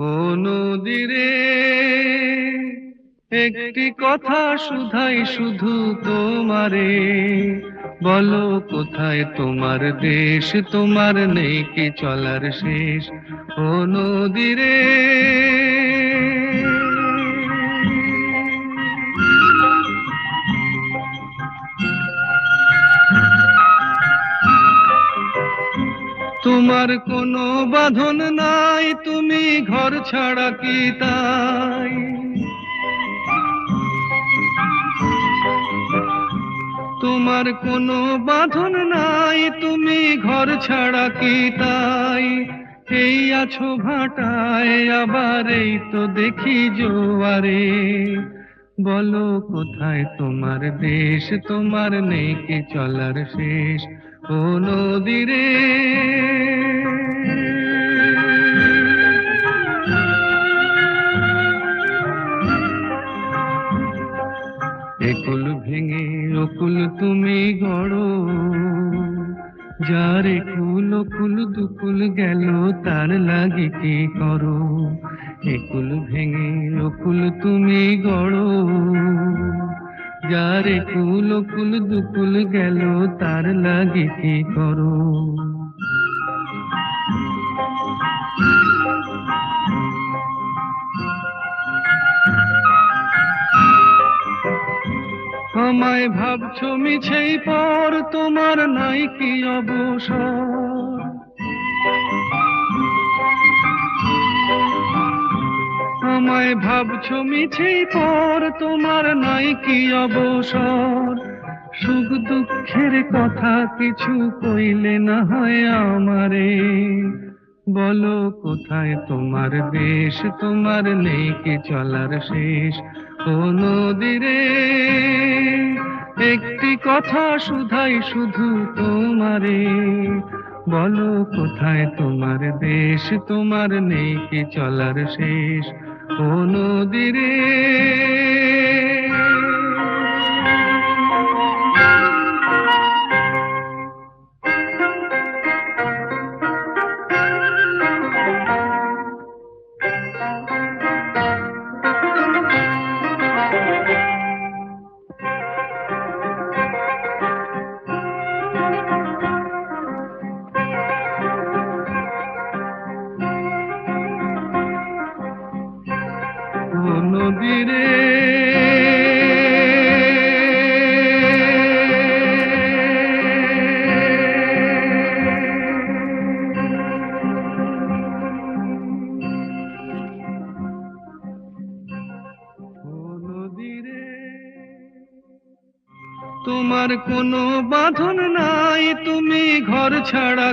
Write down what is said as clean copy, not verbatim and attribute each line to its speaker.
Speaker 1: ও নদীরে একটি কথা শুধাই শুধু তোমারে, বলো কোথায় তোমার দেশ, তোমার নেই কি চলার শেষ। ও নদীরে তোমার কোনো বাঁধন নাই, তুমি ঘর ছাড়া কি তাই। তোমার কোনো বাঁধন নাই, তুমি ঘর ছাড়া কি তাই। এই আছো ভাটায়, আবার এই তো দেখি জোয়ারে, বলো কোথায় তোমার দেশ, তোমার নেই কি চলার শেষ। ও নদীরে একুল ভেঙে অকুল তুমি গড়ো, যার একুল অকুল দুকুল গেল তার লাগি কি করো। একুল ভেঙে অকুল তুমি গড়ো, যার একুল অকুল দুকুল গেল তার লাগি কি করো। আমায় ভাবছো মিছেই পর, তোমার নাই কি অবসর। আমায় ভাবছো মিছেই পর, তোমার নাই কি অবসর। সুখ দুঃখের কথা কিছু কইলে না হয় আমারে, বলো কোথায় তোমার দেশ, তোমার নেই কি চলার শেষ। ও নদীরে একটি কথা শুধাই শুধু তোমারে, বলো কোথায় তোমার দেশ, তোমার নেই কি চলার শেষ। ও নদীরে ও নদীরে তোমার কোনো বাঁধন নাই, তুমি ঘর ছাড়া